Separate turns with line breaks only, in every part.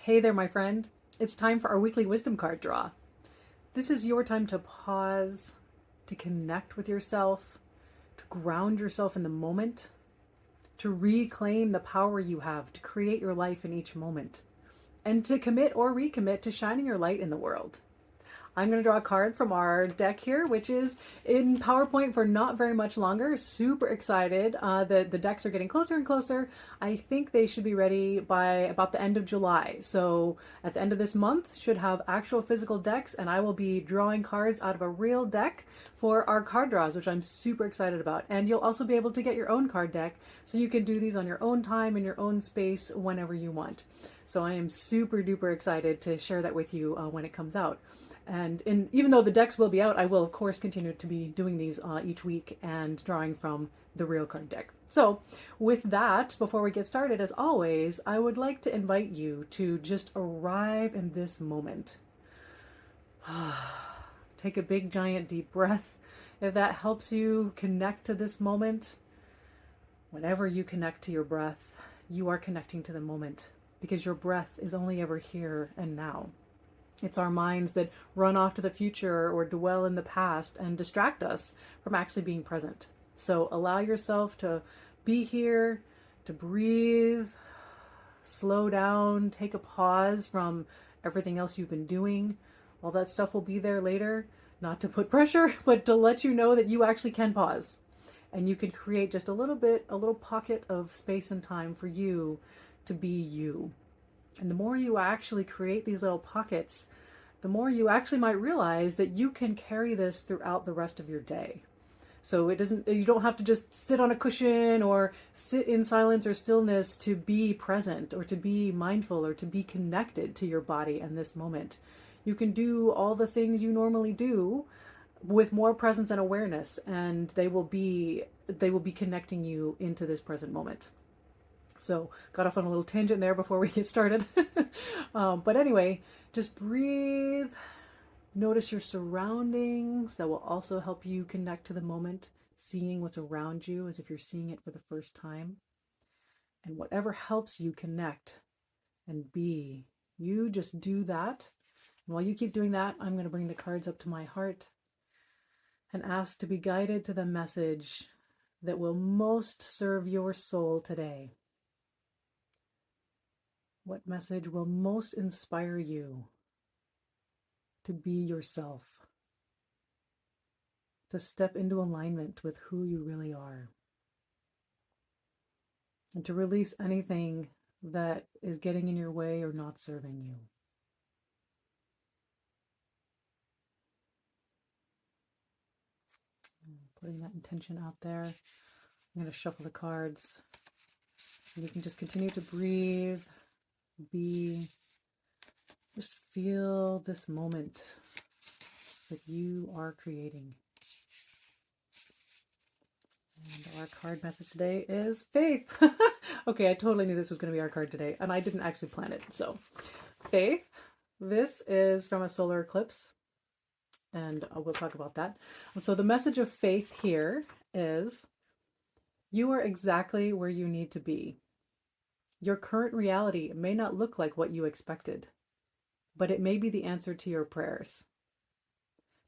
Hey there, my friend. It's time for our weekly wisdom card draw. This is your time to pause, to connect with yourself, to ground yourself in the moment, to reclaim the power you have to create your life in each moment, and to commit or recommit to shining your light in the world. I'm going to draw a card from our deck here, which is in PowerPoint for not very much longer. Super excited that the decks are getting closer and closer. I think they should be ready by about the end of July. So at the end of this month, should have actual physical decks, and I will be drawing cards out of a real deck for our card draws, which I'm super excited about. And you'll also be able to get your own card deck, so you can do these on your own time in your own space whenever you want. So I am super duper excited to share that with you when it comes out. Even though the decks will be out, I will, of course, continue to be doing these each week and drawing from the real card deck. So, with that, before we get started, as always, I would like to invite you to just arrive in this moment. Take a big, giant, deep breath. If that helps you connect to this moment, whenever you connect to your breath, you are connecting to the moment because your breath is only ever here and now. It's our minds that run off to the future or dwell in the past and distract us from actually being present. So allow yourself to be here, to breathe, slow down, take a pause from everything else you've been doing. All that stuff will be there later, not to put pressure, but to let you know that you actually can pause. And you can create just a little pocket of space and time for you to be you. And the more you actually create these little pockets, the more you actually might realize that you can carry this throughout the rest of your day. So you don't have to just sit on a cushion or sit in silence or stillness to be present or to be mindful or to be connected to your body and this moment. You can do all the things you normally do with more presence and awareness, and they will be connecting you into this present moment. So got off on a little tangent there before we get started. But anyway, just breathe. Notice your surroundings. That will also help you connect to the moment, seeing what's around you as if you're seeing it for the first time. And whatever helps you connect and be, you just do that. And while you keep doing that, I'm going to bring the cards up to my heart and ask to be guided to the message that will most serve your soul today. What message will most inspire you to be yourself, to step into alignment with who you really are, and to release anything that is getting in your way or not serving you? Putting that intention out there. I'm going to shuffle the cards. And you can just continue to breathe, just feel this moment that you are creating. And our card message today is faith. Okay, I totally knew this was going to be our card today, and I didn't actually plan it. So, faith. This is from a solar eclipse, and we'll talk about that. So, the message of faith here is you are exactly where you need to be. Your current reality may not look like what you expected, but it may be the answer to your prayers.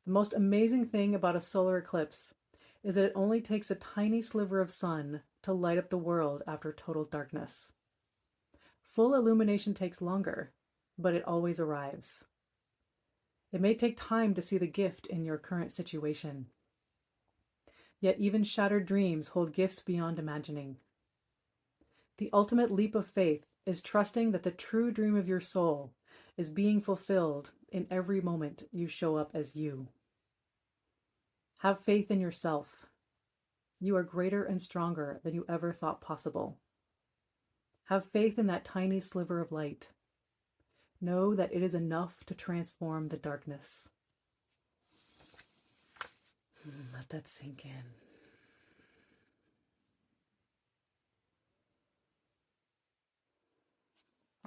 The most amazing thing about a solar eclipse is that it only takes a tiny sliver of sun to light up the world after total darkness. Full illumination takes longer, but it always arrives. It may take time to see the gift in your current situation. Yet even shattered dreams hold gifts beyond imagining. The ultimate leap of faith is trusting that the true dream of your soul is being fulfilled in every moment you show up as you. Have faith in yourself. You are greater and stronger than you ever thought possible. Have faith in that tiny sliver of light. Know that it is enough to transform the darkness. Let that sink in.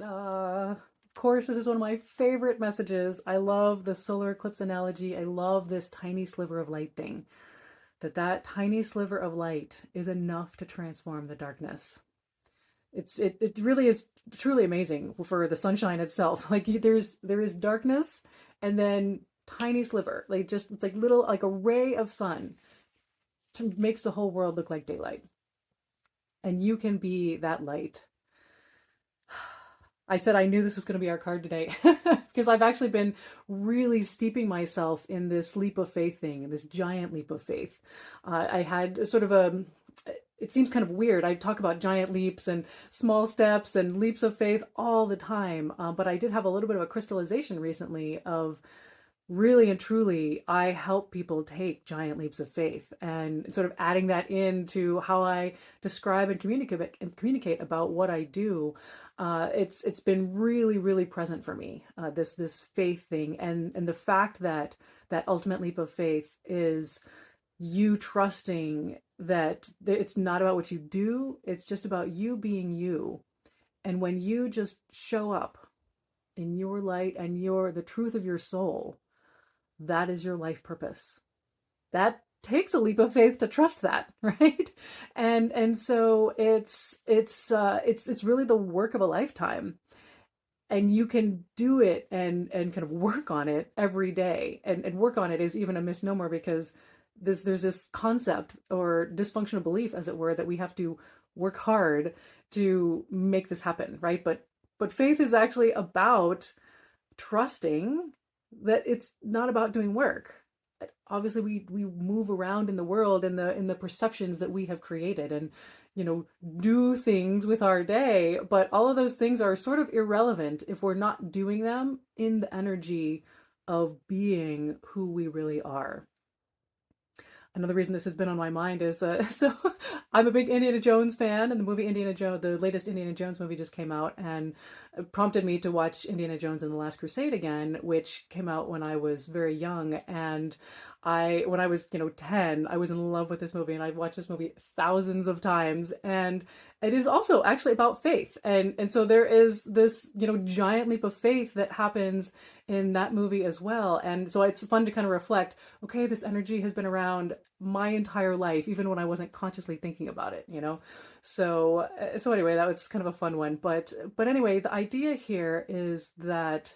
Of course, this is one of my favorite messages. I love the solar eclipse analogy. I love this tiny sliver of light thing. That tiny sliver of light is enough to transform the darkness. It really is truly amazing for the sunshine itself. Like there is darkness, and then tiny sliver, like just it's like little like a ray of sun to makes the whole world look like daylight, and you can be that light. I said I knew this was going to be our card today because I've actually been really steeping myself in this leap of faith thing, in this giant leap of faith. I had sort of a, it seems kind of weird. I talk about giant leaps and small steps and leaps of faith all the time, but I did have a little bit of a crystallization recently of really and truly, I help people take giant leaps of faith, and sort of adding that into how I describe and communicate about what I do. It's been really really present for me, this faith thing, and the fact that that ultimate leap of faith is you trusting that it's not about what you do, it's just about you being you. And when you just show up in your light and your the truth of your soul, that is your life purpose. That takes a leap of faith to trust that, right? And so it's really the work of a lifetime, and you can do it and kind of work on it every day. And work on it is even a misnomer, because there's this concept or dysfunctional belief, as it were, that we have to work hard to make this happen, right? But faith is actually about trusting that it's not about doing work. Obviously we move around in the world in the perceptions that we have created, and do things with our day, but all of those things are sort of irrelevant if we're not doing them in the energy of being who we really are. Another reason this has been on my mind is so I'm a big Indiana Jones fan, and the movie Indiana Jones, the latest Indiana Jones movie, just came out, and it prompted me to watch Indiana Jones and the Last Crusade again, which came out when I was very young. And when I was 10, I was in love with this movie, and I've watched this movie thousands of times. And it is also actually about faith, and so there is this giant leap of faith that happens in that movie as well. And so it's fun to kind of reflect, okay, this energy has been around my entire life, even when I wasn't consciously thinking about it. So anyway, that was kind of a fun one. But anyway, the idea here is that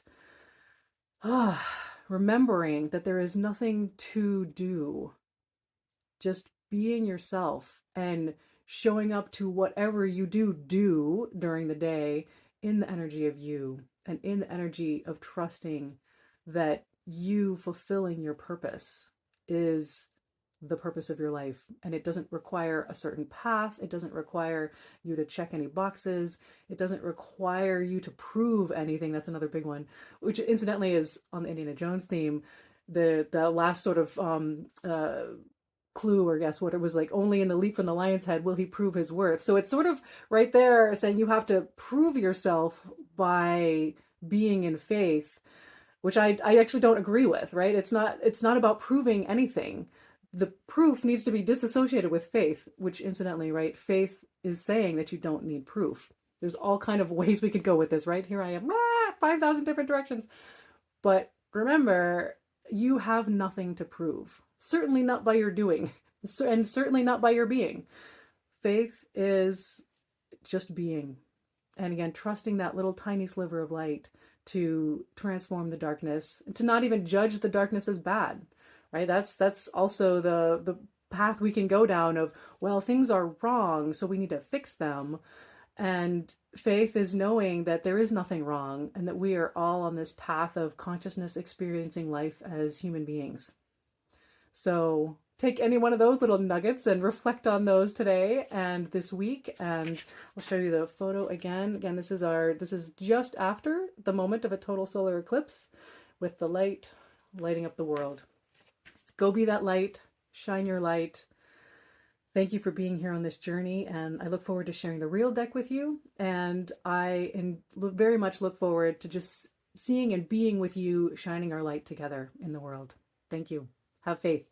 remembering that there is nothing to do, just being yourself and showing up to whatever you do during the day in the energy of you, and in the energy of trusting that you fulfilling your purpose is the purpose of your life. And it doesn't require a certain path. It doesn't require you to check any boxes. It doesn't require you to prove anything. That's another big one, which incidentally is on the Indiana Jones theme. The last sort of clue, or guess what, it was like, only in the leap from the lion's head will he prove his worth. So it's sort of right there saying you have to prove yourself by being in faith, which I actually don't agree with, right? It's not about proving anything. The proof needs to be disassociated with faith, which incidentally, right, faith is saying that you don't need proof. There's all kind of ways we could go with this, right? Here I am, 5,000 different directions. But remember, you have nothing to prove. Certainly not by your doing, and certainly not by your being. Faith is just being. And again, trusting that little tiny sliver of light to transform the darkness, to not even judge the darkness as bad, right? That's also the path we can go down of, well, things are wrong, so we need to fix them. And faith is knowing that there is nothing wrong, and that we are all on this path of consciousness, experiencing life as human beings. So take any one of those little nuggets and reflect on those today and this week. And I'll show you the photo again. Again, this is just after the moment of a total solar eclipse, with the light lighting up the world. Go be that light, shine your light. Thank you for being here on this journey, and I look forward to sharing the real deck with you. And I very much look forward to just seeing and being with you, shining our light together in the world. Thank you. Have faith.